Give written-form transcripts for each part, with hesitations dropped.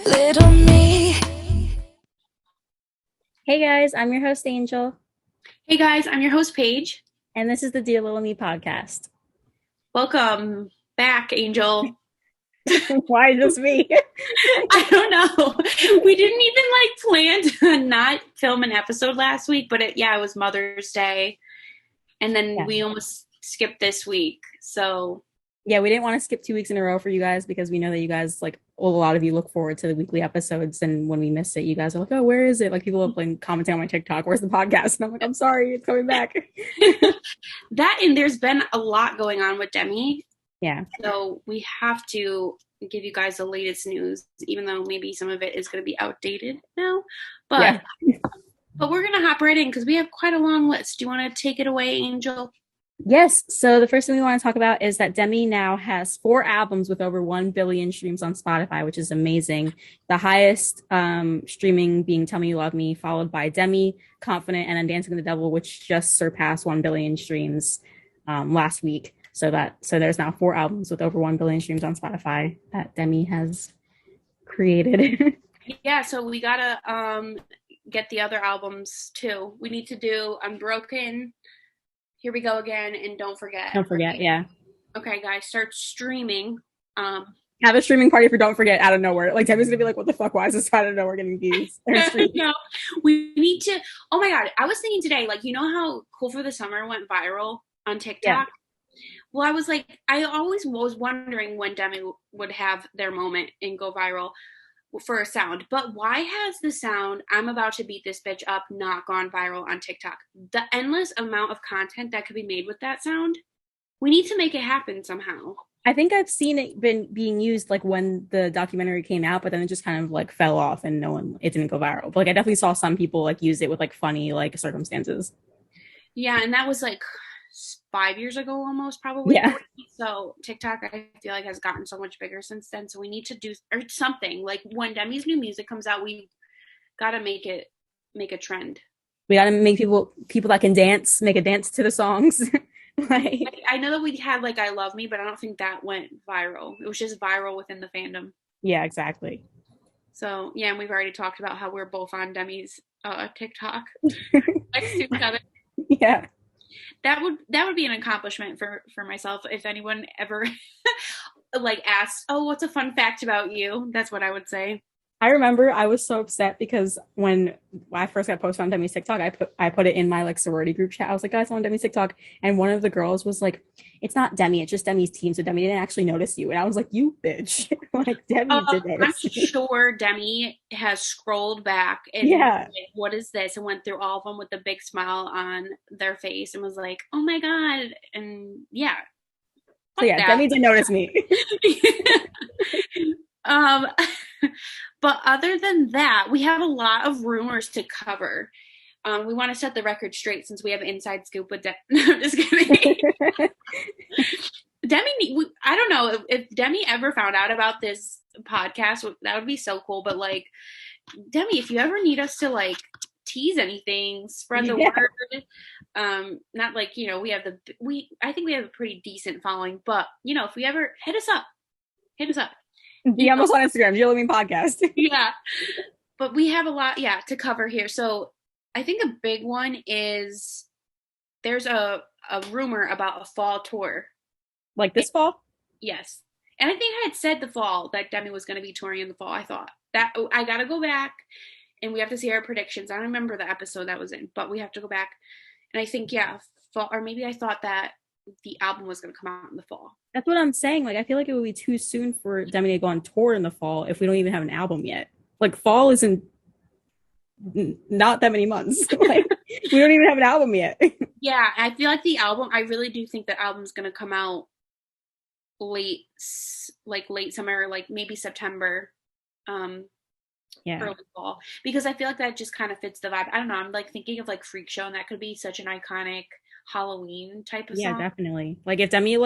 Little me. Hey guys, I'm your host Angel, Hey guys, I'm your host Paige. and this is the Dear Little Me podcast. Welcome back, Angel. Why just me? I don't know. We didn't even plan to not film an episode last week, but it was Mother's Day, and then Yeah. we almost skipped this week. So Yeah, we didn't want to skip 2 weeks in a row for you guys because we know that you guys a lot of you look forward to the weekly episodes, and when we miss it, you guys are like, "Oh, where is it?" Like people have been commenting on my TikTok, "Where's the podcast?" And I'm like, "I'm sorry, it's coming back." that and there's been a lot going on with Demi, Yeah, so we have to give you guys the latest news, even though maybe some of it is going to be outdated now. yeah. But but we're gonna hop right in because we have quite a long list. Do you want to take it away, Angel? Yes. So the first thing we want to talk about is that Demi now has 4 albums with over 1 billion streams on Spotify, which is amazing. The highest streaming being Tell Me You Love Me, followed by Demi, Confident, and then Dancing with the Devil, which just surpassed 1 billion streams last week. So there's now 4 albums with over 1 billion streams on Spotify that Demi has created. Yeah, so we gotta get the other albums too. We need to do Unbroken, Here We Go Again, and Don't Forget. Don't forget, yeah. Okay, guys, start streaming. Have a streaming party for Don't Forget out of nowhere. Like Demi's gonna be like, "What the fuck? Why is this out of nowhere getting views?" No, we need to. Oh my god, I was thinking today, you know how Cool for the Summer went viral on TikTok? Yeah. Well, I was like, I always was wondering when Demi would have their moment and go viral for a sound. But why has the sound "I'm about to beat this bitch up" not gone viral on TikTok? The endless amount of content that could be made with that sound. We need to make it happen somehow. I think I've seen it being used when the documentary came out, but then it just kind of fell off and it didn't go viral. But I definitely saw some people use it with funny circumstances. Yeah, and that was 5 years ago almost, probably. Yeah. So TikTok, I feel has gotten so much bigger since then. So we need to do or something. When Demi's new music comes out, we gotta make a trend. We gotta make people that can dance, make a dance to the songs. I know that we had "I Love Me," but I don't think that went viral. It was just viral within the fandom. Yeah, exactly. So yeah, and we've already talked about how we're both on Demi's TikTok next to each other. Yeah. That would be an accomplishment for myself if anyone ever asked, "Oh, what's a fun fact about you?" That's what I would say. I remember I was so upset because when I first got posted on Demi's TikTok, I put it in my sorority group chat. I was like, "Guys, I'm on Demi's TikTok," and one of the girls was like, "It's not Demi, it's just Demi's team, so Demi didn't actually notice you." And I was like, "You bitch!" Demi did notice. I'm sure Demi has scrolled back and what is this, and went through all of them with a big smile on their face and was like, "Oh my god!" And yeah. So yeah, Demi did notice me. But other than that, we have a lot of rumors to cover. We want to set the record straight since we have inside scoop with Demi. No, I'm just kidding. Demi, I don't know if Demi ever found out about this podcast. That would be so cool. But Demi, if you ever need us to tease anything, spread the word. Not we have I think we have a pretty decent following, but if we ever hit us up. DM us on Instagram, Dear Little Me Podcast. Yeah. But we have a lot, to cover here. So I think a big one is there's a rumor about a fall tour. This fall? Yes. And I think I had said the fall that Demi was going to be touring in the fall. I thought that I got to go back and we have to see our predictions. I don't remember the episode that was in, but we have to go back. And I think, fall, or maybe I thought that the album was going to come out in the fall. That's what I'm saying. I feel like it would be too soon for Demi to go on tour in the fall if we don't even have an album yet. Fall isn't not that many months. We don't even have an album yet. Yeah, I feel the album, I really do think the album's going to come out late summer, maybe September, early fall, because I feel that just kind of fits the vibe. I don't know. I'm thinking of Freak Show, and that could be such an iconic Halloween type of song. Yeah, definitely. If Demi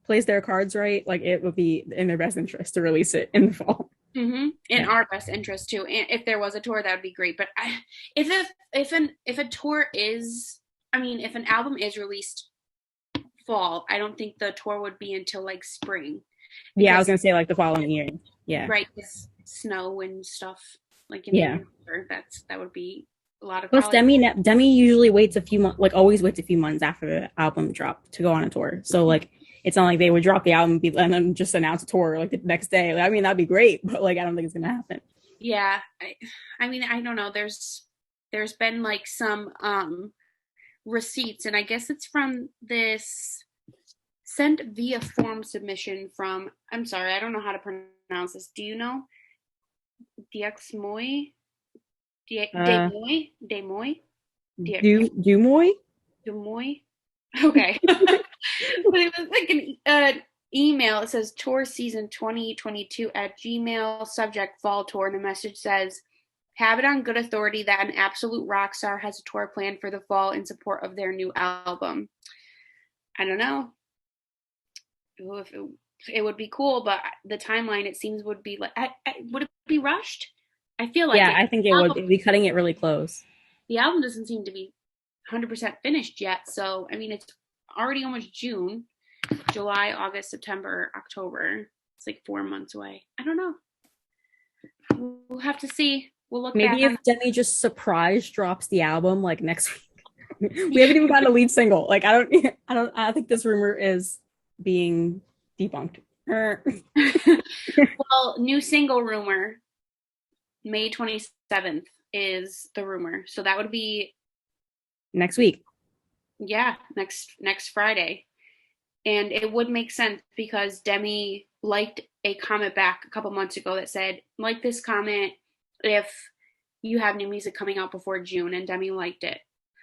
plays their cards right, it would be in their best interest to release it in the fall. Mm-hmm. In our best interest too. And if there was a tour, that would be great. But if a tour is, if an album is released fall, I don't think the tour would be until spring. Yeah, I was gonna say the following year. Yeah. Right. snow and stuff like in the Yeah. near future. That would be a lot of Plus, college. Demi usually waits a few months, like always waits a few months after the album drop to go on a tour. So like, it's not like they would drop the album and then just announce a tour like the next day. Like, I mean, that'd be great, but like, I don't think it's gonna happen. Yeah, I mean, I don't know. There's been like some receipts, and I guess it's from this sent via form submission from. I'm sorry, I don't know how to pronounce this. Do you know? Diexmoy, Uh, Demoy, Demoy, Dumoy? Demoy. Okay, but it was like an email. It says tour season 2022 at Gmail. Subject fall tour. And the message says, "Have it on good authority that an absolute rock star has a tour planned for the fall in support of their new album." I don't know if it would be cool, but the timeline it seems would be like, would it be rushed? I feel like Yeah, it. I think it would. It'd be cutting it really close. The album doesn't seem to be 100% finished yet. So, I mean, it's already almost June, July, August, September, October. It's like 4 months away. I don't know. We'll have to see. We'll look back Maybe on. if Demi just surprise drops the album like next week. We haven't even gotten a lead single. Like I think this rumor is being debunked. Well, new single rumor, May 27th is the rumor. So that would be, Next week. yeah, next Friday. And it would make sense because Demi liked a comment back a couple months ago that said, like this comment if you have new music coming out before June, and Demi liked it.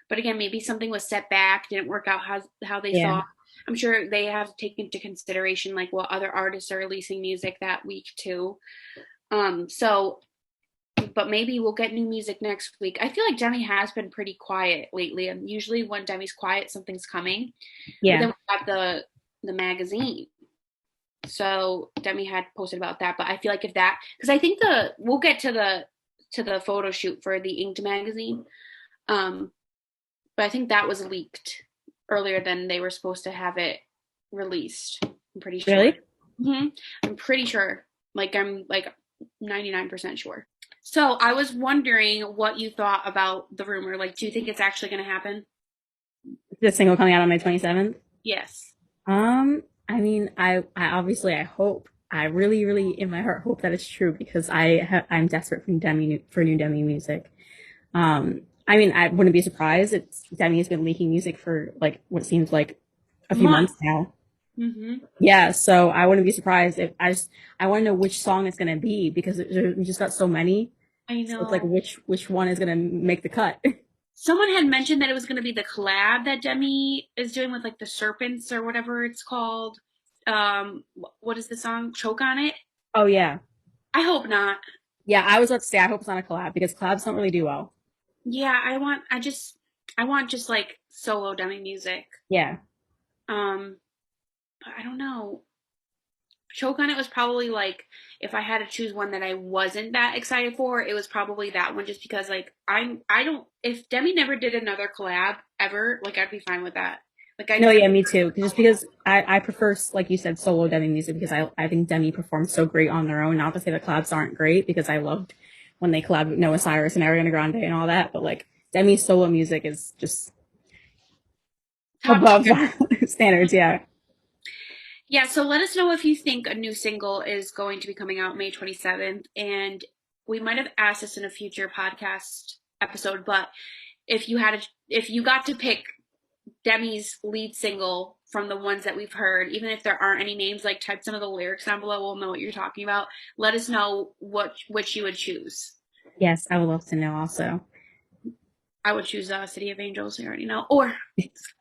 But again, maybe something was set back, didn't work out how they Yeah. thought. I'm sure they have to take into consideration like what other artists are releasing music that week too. So but maybe we'll get new music next week. I feel like Demi has been pretty quiet lately, and usually when Demi's quiet, something's coming. But then Yeah. we got the magazine. So Demi had posted about that, but I feel like if that, because I think we'll get to the photo shoot for the Inked magazine. Um, but I think that was leaked earlier than they were supposed to have it released. I'm pretty sure. Really? hmm I'm pretty sure. I'm like 99% sure. So I was wondering what you thought about the rumor. Like, do you think it's actually going to happen? The single coming out on May 27th. Yes. I mean, I obviously I hope. I really, really in my heart hope that it's true because I'm desperate for new Demi music. I mean, I wouldn't be surprised. Demi has been leaking music for like what seems like a few Month. months now. hmm Yeah, so I wouldn't be surprised if I want to know which song it's gonna be because we just got so many. I So it's like know. which one is gonna make the cut. Someone had mentioned that it was going to be the collab that Demi is doing with like the serpents or whatever it's called. What is the song? Choke on it. Oh yeah, I hope not. yeah. I was about to say I hope it's not a collab because collabs don't really do well. Yeah, I want just like solo Demi music. Yeah, But I don't know. Choke on it was probably like if I had to choose one that I wasn't that excited for, it was probably that one just because like I don't if Demi never did another collab ever, like I'd be fine with that. Like I no, know yeah, me too. Just because I prefer like you said solo Demi music because I think Demi performs so great on their own. Not to say the collabs aren't great because I loved when they collabed with Noah Cyrus and Ariana Grande and all that, but like Demi's solo music is just top above tier. standards. Yeah. Yeah, so let us know if you think a new single is going to be coming out May 27th. And we might have asked this in a future podcast episode, but if you got to pick Demi's lead single from the ones that we've heard, even if there aren't any names, like type some of the lyrics down below, we'll know what you're talking about. Let us know which you would choose. Yes, I would love to know also. I would choose City of Angels, you already know. Or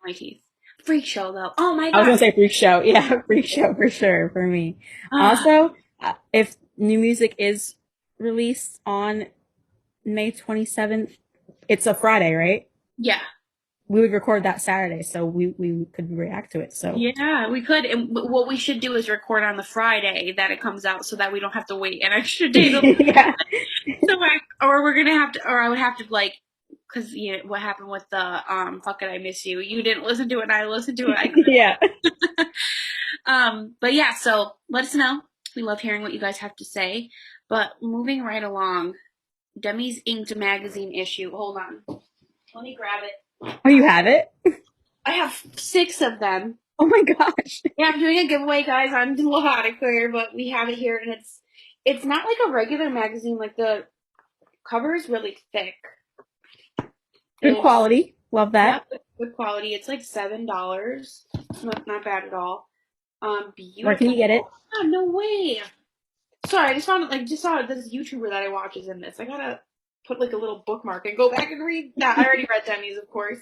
my teeth. Freak show though. Oh my I was god. gonna say freak show. Yeah, freak show for sure for me. Uh, Also, if new music is released on May 27th, it's a Friday, right? yeah. We would record that Saturday, so we could react to it. So Yeah, we could. And what we should do is record on the Friday that it comes out so that we don't have to wait an extra day to yeah, so or we're gonna have to or I would have to like because you know what happened with the fuck it I miss you. You didn't listen to it and I listened to it. I yeah. but yeah, so let us know. We love hearing what you guys have to say. But moving right along, Demi's Inked magazine issue. Hold on. Let me grab it. Oh, you have it? I have 6 of them. Oh my gosh. Yeah, I'm doing a giveaway, guys, on lovatic here, but we have it here, and it's not like a regular magazine. Like the cover is really thick. Good And quality. Love that. yep, good quality. It's like $7. Not bad at all. Where can Beautiful. you get it? Oh, no way. Sorry, I just saw this YouTuber that I watch is in this. I gotta put like a little bookmark and go back and read that. I already read Demi's, of course.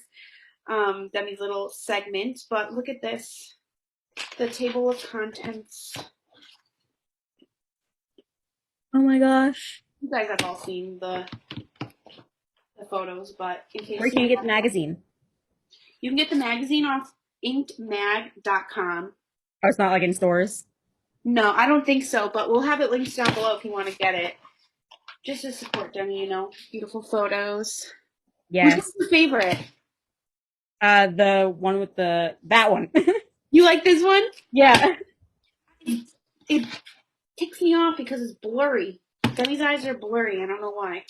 Demi's little segment, but look at this. The table of contents. Oh my gosh. You guys have all seen the photos, but in Where case can you you get the magazine? you can get the magazine off inkedmag.com. Oh, it's not like in stores. No, I don't think so, but we'll have it linked down below if you want to get it. Just to support Demi, beautiful photos. Which one's Yes. your favorite? The one with that one. You like this one? Yeah. It ticks me off because it's blurry. Demi's eyes are blurry. I don't know why.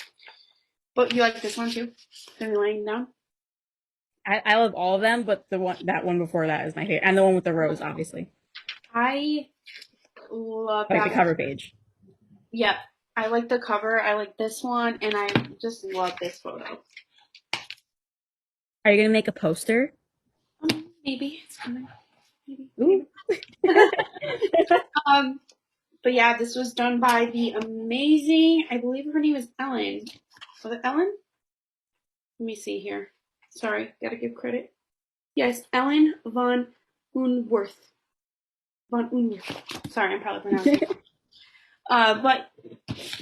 But you like this one too? Demi laying down? I love all of them, but that one before that is my favorite. And the one with the rose, obviously. I love Like the that cover one. page. Yep. I like the cover. I like this one. And I just love this photo. Are you gonna make a poster? Maybe. It's coming. Maybe. Ooh. Um, but yeah, this was done by the amazing, I believe her name is Ellen. Was it Ellen? Let me see here. Sorry, gotta give credit. Yes, Ellen von Unworth. Von Unworth. Sorry, I'm probably pronouncing it. But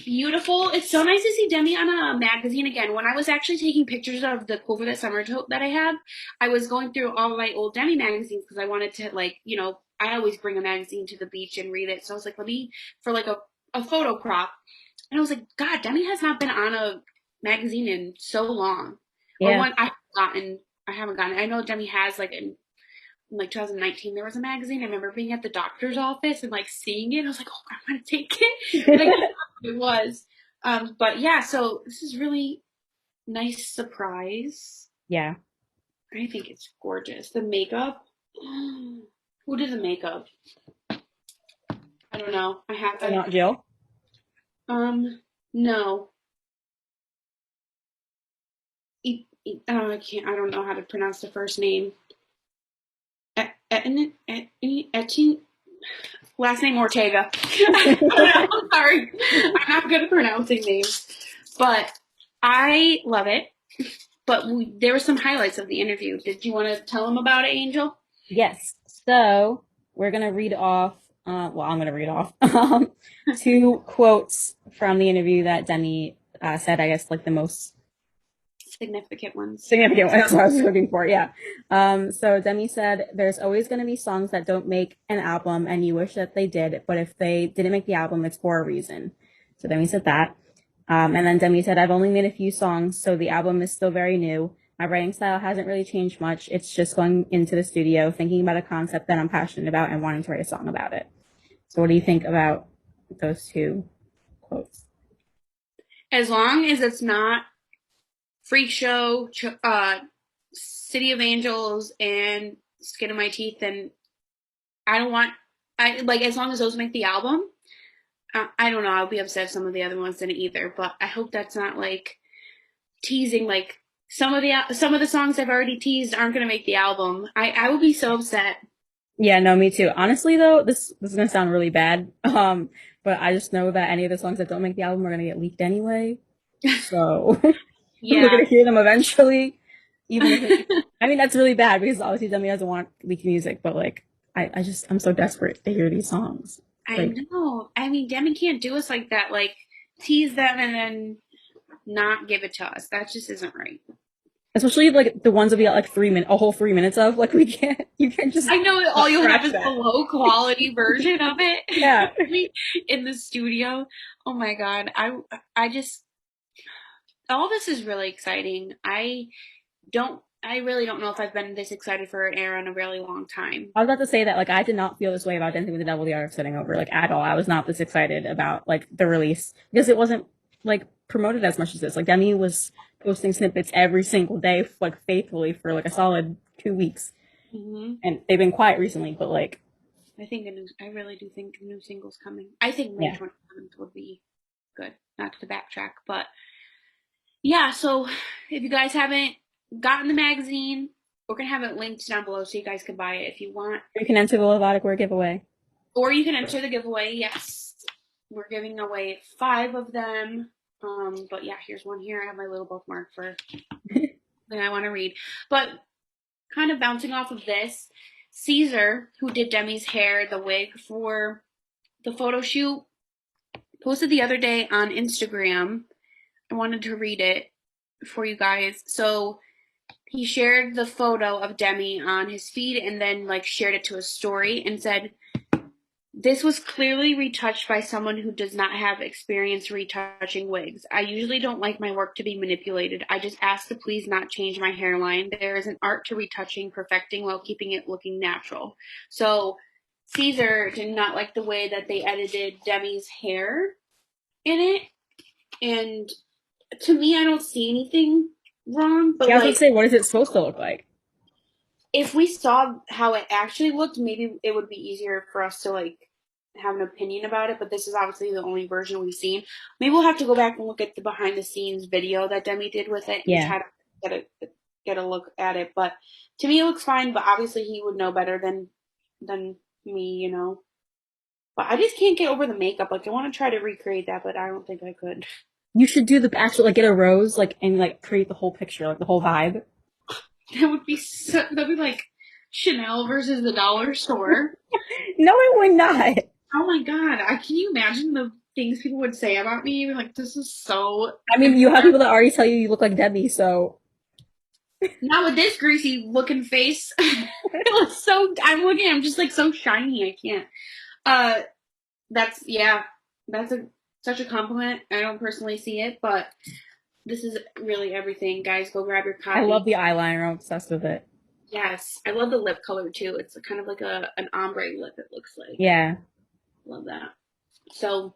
beautiful. It's so nice to see Demi on a magazine again. When I was actually taking pictures of the Cool for the Summer tote that I have, I was going through all of my old Demi magazines because I wanted to, like, I always bring a magazine to the beach and read it. So I was like, let me, for like a photo crop. And I was like, God, Demi has not been on a magazine in so long. Or Yeah. one I haven't gotten it. I know Demi has like in like 2019 there was a magazine. I remember being at the doctor's office and like seeing it. I was like, oh, I want to take it. But I can't remember what it was. But yeah, so this is really nice surprise. Yeah. I think it's gorgeous. The makeup. Who did the makeup? I don't know. So not Jill. No. I can't. I don't know how to pronounce the first name. Etin, last name Ortega. I'm sorry. I'm not good at pronouncing names, but I love it. But there were some highlights of the interview. Did you want to tell them about it, Angel? Yes. So we're gonna read off. Well, I'm gonna read off 2 quotes from the interview that Demi said. I guess like the most Significant ones. significant one. That's what I was looking for. Yeah. So Demi said, "There's always going to be songs that don't make an album, and you wish that they did. But if they didn't make the album, it's for a reason." So Demi said that. And then Demi said, "I've only made a few songs, so the album is still very new. My writing style hasn't really changed much. It's just going into the studio, thinking about a concept that I'm passionate about, and wanting to write a song about it." So, what do you think about those 2 quotes? As long as it's not Freak Show, City of Angels, and Skin of My Teeth, then I don't want. I like as long as those make the album. I don't know. I'll be upset if some of the other ones didn't either, but I hope that's not like teasing. Like some of the songs I've already teased aren't going to make the album. I would be so upset. Yeah, no, me too. Honestly, though, this is gonna sound really bad. But I just know that any of the songs that don't make the album are gonna get leaked anyway. So we're Yeah. gonna hear them eventually. Even if I mean that's really bad because obviously Demi doesn't want leaked music, but like I'm so desperate to hear these songs. I Like know. I mean, Demi can't do us like that. Like tease them and then not give it to us. That just isn't right. especially like the ones that we got like 3 minutes, a whole 3 minutes of. Like we can't, you can't just I know all you'll have scratch is the that. low quality version of Yeah, it in the studio. Oh my god. I just all this is really exciting. I don't I really don't know if I've been this excited for an era in a really long time. I was about to say that like I did not feel this way about Dancing with the Devil, The Art of Starting Over, like at all. I was not this excited about like the release because it wasn't like promoted as much as this. Like Demi was posting snippets every single day, like faithfully for like a solid 2 weeks, Hmm. and they've been quiet recently. But like, I really do think a new single's coming. I think May yeah, 27th would be good. Not to backtrack, but yeah. So if you guys haven't gotten the magazine, we're gonna have it linked down below so you guys can buy it if you want, you can enter the lovatic wear giveaway. or you can enter the giveaway. Yes, we're giving away 5 of them. But yeah, here's one here. I have my little bookmark for that I want to read. But kind of bouncing off of this, Caesar, who did Demi's hair, the wig for the photo shoot, posted the other day on Instagram. I wanted to read it for you guys. So he shared the photo of Demi on his feed and then like shared it to a story and said, "This was clearly retouched by someone who does not have experience retouching wigs. I usually don't like my work to be manipulated. I just ask to please not change my hairline. There is an art to retouching, perfecting while keeping it looking natural." So Caesar did not like the way that they edited Demi's hair in it. And to me, I don't see anything wrong, but Yeah, I was gonna like say, what is it supposed to look like? if we saw how it actually looked, maybe it would be easier for us to like have an opinion about it. But this is obviously the only version we've seen. Maybe we'll have to go back and look at the behind the scenes video that Demi did with it and Yeah, try to get a look at it. But to me, it looks fine. But obviously, he would know better than me, you know. But I just can't get over the makeup. Like I want to try to recreate that, but I don't think I could. you should do the actual like get a rose like and like create the whole picture, like the whole vibe. That would be so. That'd be like Chanel versus the dollar store. No, it would not. Oh my god! Can you imagine the things people would say about me? Like this is so I mean, you have embarrassing. people that already tell you you look like Debbie, so Not with this greasy looking face. It looks so. I'm looking. I'm just like so shiny. I can't. Uh, that's yeah. That's a such a compliment. I don't personally see it, but this is really everything, guys. Go grab your I love copy. the eyeliner. I'm obsessed with it. Yes, I love the lip color too. It's kind of like a an ombre lip. It looks like. Yeah. Love that. So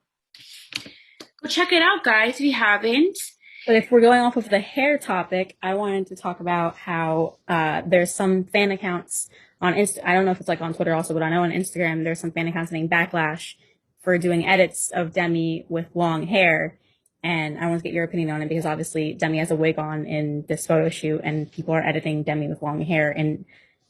go check it out, guys. If you haven't. But if we're going off of the hair topic, I wanted to talk about how there's some fan accounts on I don't know if it's like on Twitter also, but I know on Instagram there's some fan accounts named Backlash for doing edits of Demi with long hair. And I want to get your opinion on it because obviously Demi has a wig on in this photo shoot, and people are editing Demi with long hair. And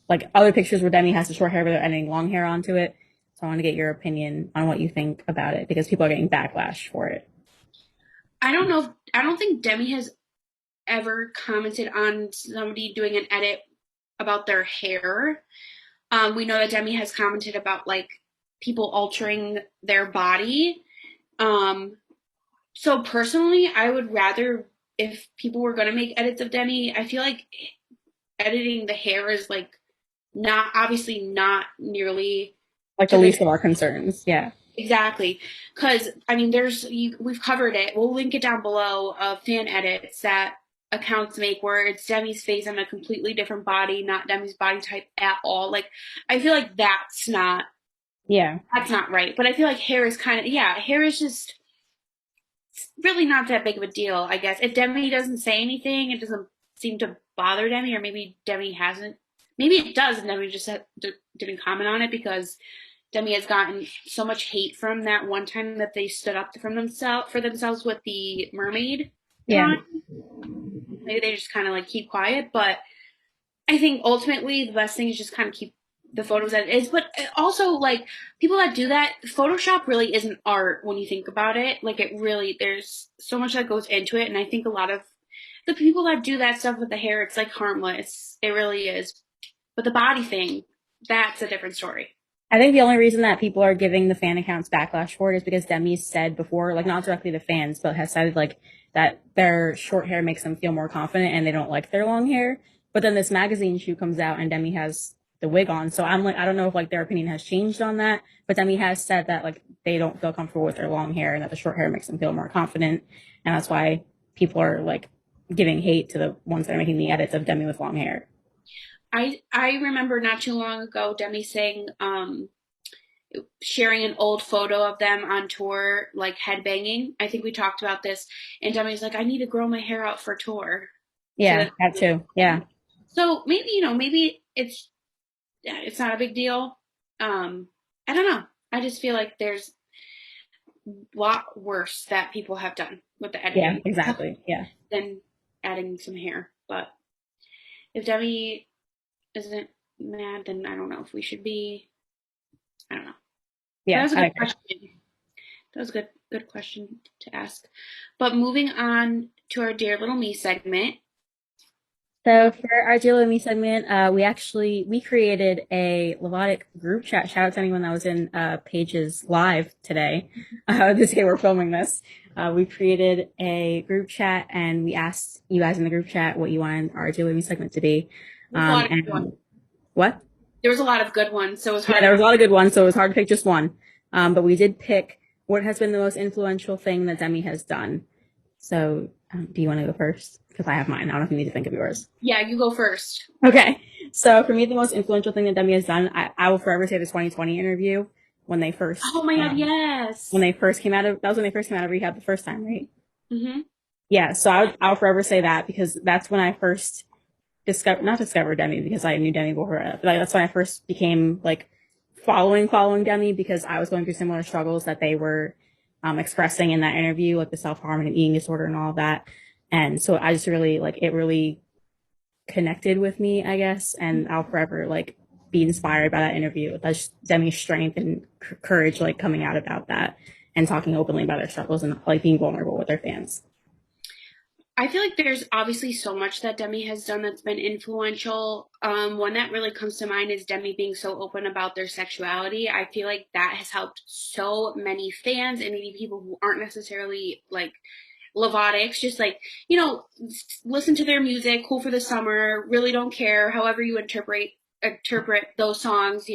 like other pictures where Demi has the short hair, but they're editing long hair onto it. So I want to get your opinion on what you think about it because people are getting backlash for it. I don't know. I don't think Demi has ever commented on somebody doing an edit about their hair. We know that Demi has commented about like people altering their body. Um, so personally, I would rather if people were going to make edits of Demi, I feel like editing the hair is like not obviously not nearly Like the to the least of our concerns. Yeah. exactly, because I mean, we've covered it. We'll link it down below of fan edits that accounts make where it's Demi's face on a completely different body, not Demi's body type at all. Like, I feel like Yeah. that's not right. But I feel like hair is kind of yeah, hair is just really not that big of a deal. I guess if Demi doesn't say anything, it doesn't seem to bother Demi, or maybe Demi hasn't. Maybe it does, and Demi just didn't comment on it because Demi has gotten so much hate from that one time that they stood up for themselves with the mermaid Yeah. drawing. Maybe they just kind of like keep quiet, but I think ultimately the best thing is just kind of keep the photos as it is. But also, like people that do that, Photoshop really isn't art when you think about it. Like it really, there's so much that goes into it, and I think a lot of the people that do that stuff with the hair, it's like harmless. It really is. But the body thing, that's a different story. I think the only reason that people are giving the fan accounts backlash for it is because Demi said before, like not directly to fans, but has said like that their short hair makes them feel more confident and they don't like their long hair. But then this magazine shoot comes out and Demi has the wig on. So I'm like, I don't know if like their opinion has changed on that, but Demi has said that like they don't feel comfortable with their long hair and that the short hair makes them feel more confident. And that's why people are like giving hate to the ones that are making the edits of Demi with long hair. I remember not too long ago Demi saying sharing an old photo of them on tour, like headbanging. I think we talked about this, and Demi's like, I need to grow my hair out for tour. So Yeah, that, that too. Yeah. so maybe maybe it's not a big deal. I don't know. I just feel like there's a lot worse that people have done with the Yeah, editing exactly. Yeah. than adding some hair. But if Demi isn't mad, then I don't know if we should be. I don't know. That Yeah, was a I good agree. question. That was a good question to ask. But moving on to our Dear Little Me segment. So for our Dear Me segment, we created a lovatic group chat. Shout out to anyone that was in Paige's live today. This day we're filming this. We created a group chat and we asked you guys in the group chat what you wanted our Dear Me segment to be. There's a lot of good ones. And what? There was a lot of good ones, so it was Yeah, hard there to. was a lot of good ones, so it was hard to pick just one. But we did pick what has been the most influential thing that Demi has done. So, do you want to go first? Because I have mine. I don't know if you need to think of yours. Yeah, you go first. Okay. So for me, the most influential thing that Demi has done, I will forever say the 2020 interview when they Oh my God, yes. came out of, that was when they first came out of rehab the first time, right? Hmm. Yeah. So I'll forever say that because that's when I first not discovered Demi because I knew Demi before, but like, that's when I first became like following Demi because I was going through similar struggles that they were expressing in that interview, like the self-harm and eating disorder and all of that. And so I just really like it really connected with me, I guess, and I'll forever like be inspired by that interview. That's Demi's strength and courage, like coming out about that and talking openly about their struggles and like being vulnerable with their fans. I feel like there's obviously so much that Demi has done that's been influential. One that really comes to mind is Demi being so open about their sexuality. I feel like that has helped so many fans and maybe people who aren't necessarily like Lovatics, just like, listen to their music, cool for the summer, really don't care, however you interpret those songs,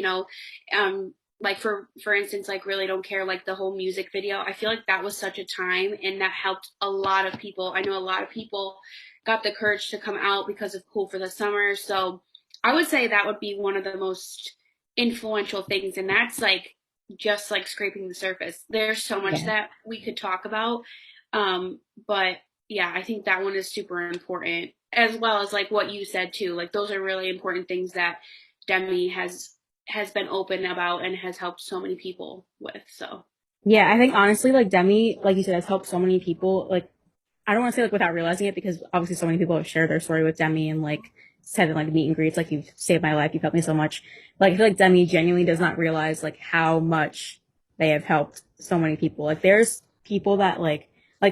like for instance, like really don't care, like the whole music video. I feel like that was such a time and that helped a lot of people. I know a lot of people got the courage to come out because of Cool for the Summer. So I would say that would be one of the most influential things, and that's like just like scraping the surface. There's so much Yeah. that we could talk about. But yeah, I think that one is super important, as well as like what you said too. Like those are really important things that Demi has been open about and has helped so many people with. So Yeah, I think honestly, like Demi, like you said, has helped so many people. Like I don't want to say like without realizing it because obviously so many people have shared their story with Demi and like said in like meet and greets, like you've saved my life, you've helped me so much. Like I feel like Demi genuinely does not realize like how much they have helped so many people. Like there's people that like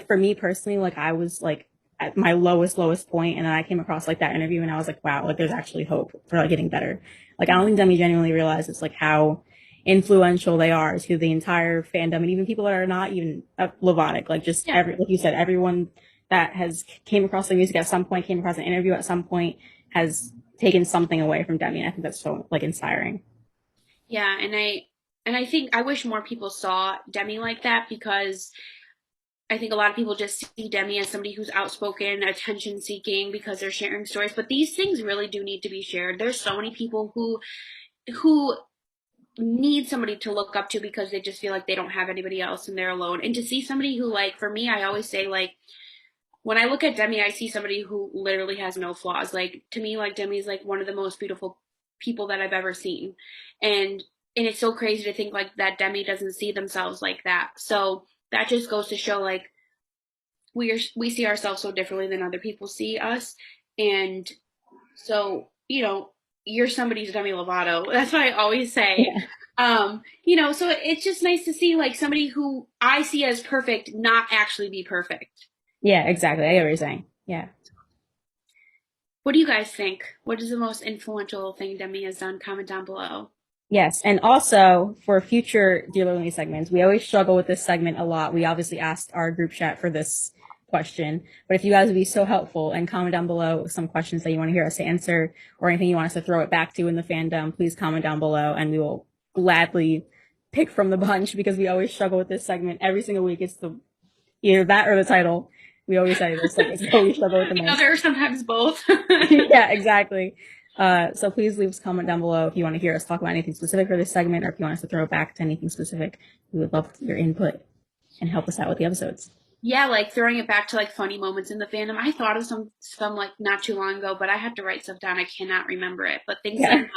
for me personally, like I was like at my lowest point and then I came across like that interview and I was like, wow, like there's actually hope for like getting better. Like I don't think Demi genuinely realizes like how influential they are to the entire fandom and even people that are not even Lovatic, like just yeah, every like you said, everyone that has came across the music at some point, came across an interview at some point, has taken something away from Demi. And I think that's so like inspiring. yeah, and I think I wish more people saw Demi like that, because I think a lot of people just see Demi as somebody who's outspoken, attention seeking because they're sharing stories, but these things really do need to be shared. There's so many people who need somebody to look up to because they just feel like they don't have anybody else and they're alone. And to see somebody who, like, for me, I always say, like, when I look at Demi, I see somebody who literally has no flaws. Like, to me, like, Demi's like one of the most beautiful people that I've ever seen. And and it's so crazy to think like that Demi doesn't see themselves like that. So that just goes to show like we see ourselves so differently than other people see us. And so, you're somebody's Demi Lovato. That's what I always say. Yeah. So it's just nice to see like somebody who I see as perfect not actually be perfect. Yeah, exactly. I get what you're saying. Yeah. What do you guys think? What is the most influential thing Demi has done? Comment down below. Yes. And also for future Dear Lonely segments, we always struggle with this segment a lot. We obviously asked our group chat for this question, but if you guys would be so helpful and comment down below some questions that you want to hear us to answer or anything you want us to throw it back to in the fandom, please comment down below and we will gladly pick from the bunch because we always struggle with this segment every single week. It's the either that or the title. We always say this, like, it's what we struggle with the The most. other, sometimes both. Yeah, exactly. So please leave us a comment down below if you want to hear us talk about anything specific for this segment, or if you want us to throw it back to anything specific. We would love your input and help us out with the episodes. Yeah, like throwing it back to like funny moments in the fandom. I thought of some like not too long ago, but I had to write stuff down. I cannot remember it. But things like Yeah. that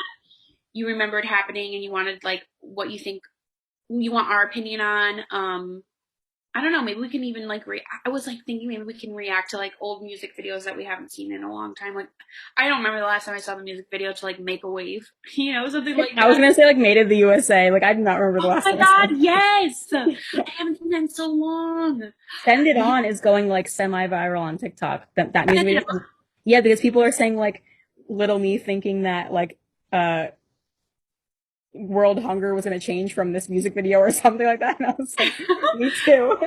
you remembered happening and you wanted like what you think you want our opinion on. I don't know, maybe we can even like I was like thinking maybe we can react to like old music videos that we haven't seen in a long time. Like I don't remember the last time I saw the music video to like Make a Wave, something like I was that. gonna say like Made in the USA. Like I do not remember the Oh last my time I saw god, that. yes! I haven't seen that in so long. Send It Yeah, On is going like semi-viral on TikTok. That music send it video. Yeah, because people are saying like little me thinking that like uh world hunger was gonna change from this music video or something like that. And I was like, me too.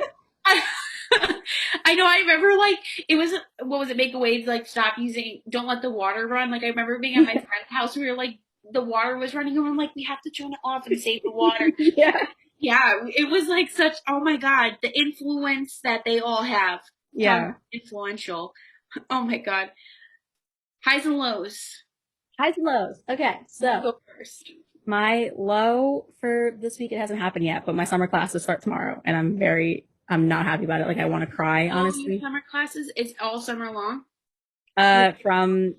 I, I know. I remember like it was what was it? Make a wave like stop using. Don't let the water run. Like I remember being at my friend's house. We were like the water was running, and we're like we have to turn it off and save the water. Yeah. Yeah, it was like such. Oh my god, the influence that they all have. Talk Yeah. influential. Oh my god, highs and lows. Highs and lows. Okay, You so go first. my low for this week, it hasn't happened yet, but my summer classes start tomorrow, and I'm not happy about it. Like I want to cry, Oh, your honestly. summer classes. It's all summer long. From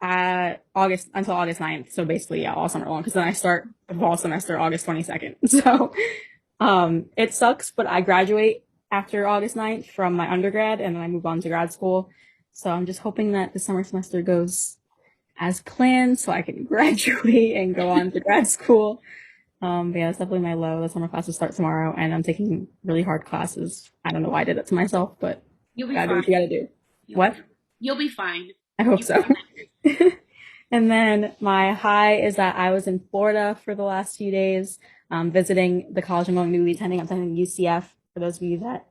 August until August 9th. So basically, yeah, all summer long. Because then I start the fall semester August 22nd. So, it sucks, but I graduate after August 9th from my undergrad, and then I move on to grad school. So I'm just hoping that the summer semester goes as planned, so I can graduate and go on to grad school. But yeah, that's definitely my low. The summer classes start tomorrow, and I'm taking really hard classes. I don't know why I did it to myself, but You'll be gotta do fine. what you gotta do. You'll be What? fine. You'll be fine. I hope You so. And then my high is that I was in Florida for the last few days, visiting the college I'm going to be attending. I'm attending UCF, for those of you that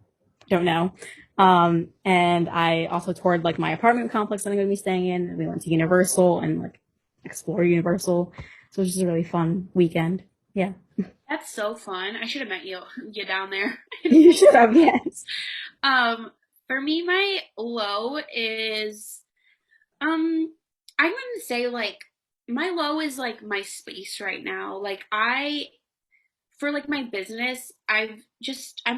don't know. And I also toured like my apartment complex that I'm going to be staying in. And we went to Universal and like explore Universal. So it was just a really fun weekend. Yeah. That's so fun. I should have met you down there in You Florida. should have, yes. For me, my low is I'm gonna say like my low is like my space right now. Like I for like my business, I'm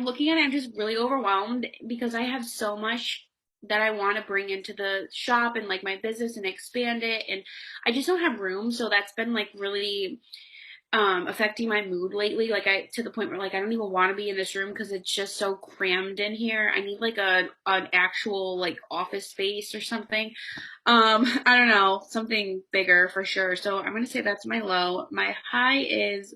looking at it, I'm just really overwhelmed because I have so much that I want to bring into the shop and like my business and expand it and I just don't have room. So that's been like really affecting my mood lately, like I to the point where like I don't even want to be in this room because it's just so crammed in here. I need like a an actual like office space or something. I don't know, something bigger for sure. So I'm gonna say that's my low. My high is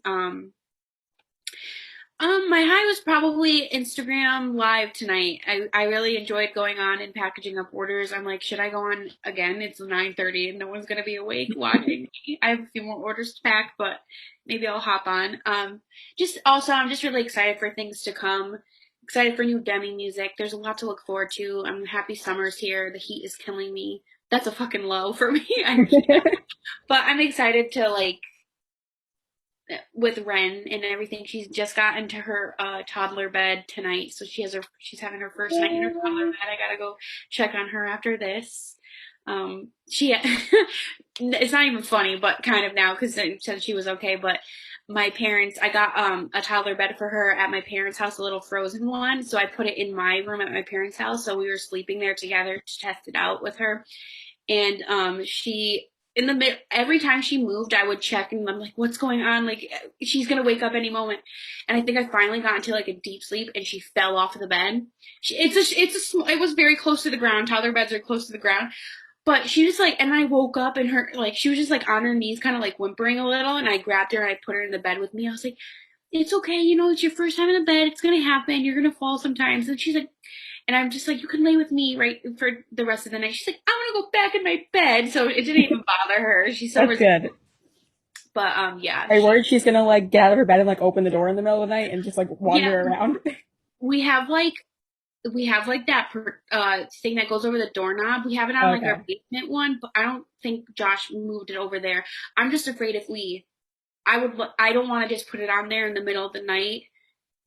my high was probably Instagram live tonight. I really enjoyed going on and packaging up orders. I'm like, should I go on again? It's 9:30 and no one's gonna be awake watching me. I have a few more orders to pack, but maybe I'll hop on. Just also I'm just really excited for things to come. Excited for new Demi music. There's a lot to look forward to. I'm happy summer's here. The heat is killing me. That's a fucking low for me. But I'm excited to like with Ren and everything. She's just got into her toddler bed tonight, so she's having her first night in her toddler bed. I gotta go check on her after this. She it's not even funny, but kind of now because it said she was okay. But my parents, I got a toddler bed for her at my parents' house, a little frozen one. So I put it in my room at my parents' house. So we were sleeping there together to test it out with her and she in the mid every time she moved I would check and I'm like what's going on like she's gonna wake up any moment and I think I finally got into like a deep sleep and she fell off of the bed it was very close to the ground toddler beds are close to the ground but she was like and I woke up and her like she was just like on her knees kind of like whimpering a little and I grabbed her and I put her in the bed with me I was like it's okay it's your first time in the bed it's gonna happen you're gonna fall sometimes and she's like and I'm just like, you can lay with me right for the rest of the night. She's like, I want to go back in my bed. So it didn't even bother her. She's so That's good. but yeah, Are you worried she's gonna like get out of her bed and like open the door in the middle of the night and just like yeah. wander around? We have like that thing that goes over the doorknob. We have it on like our Okay. basement one, but I don't think Josh moved it over there. I'm just afraid if I don't want to just put it on there in the middle of the night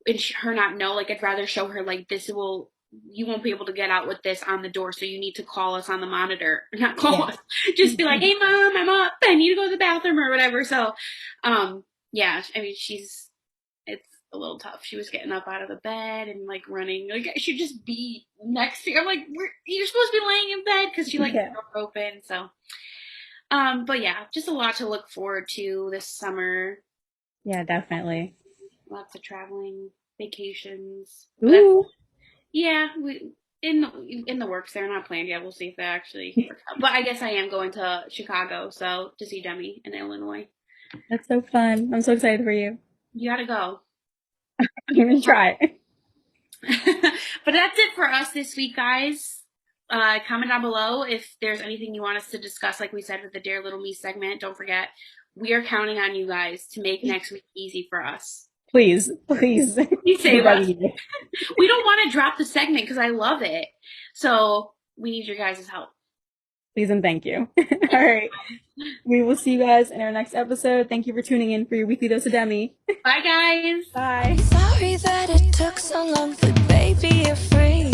and her not know. Like I'd rather show her like this will you won't be able to get out with this on the door, so you need to call us on the monitor. Not call Yeah. us, just be like, hey mom, I'm up, I need to go to the bathroom or whatever. So yeah, I mean, it's a little tough. She was getting up out of the bed and like running. Like I should just be next to her. I'm like, you're supposed to be laying in bed because she likes Yeah. the door open. So, but yeah, just a lot to look forward to this summer. Yeah, definitely. Lots of traveling, vacations. But that's, Ooh. yeah, we in the works. They're not planned yet. We'll see if they actually work out. But I guess I am going to Chicago, so to see Demi in Illinois. That's so fun. I'm so excited for you. You gotta go. I'm gonna try. But that's it for us this week, guys. Comment down below if there's anything you want us to discuss, like we said with the Dare Little Me segment. Don't forget, we are counting on you guys to make next week easy for us. Please, please. Please We're save us. begging you. We don't want to drop the segment because I love it. So we need your guys' help. Please and thank you. All right. We will see you guys in our next episode. Thank you for tuning in for your weekly dose of Demi. Bye, guys. Bye. Sorry that it took so long, but baby, you're free.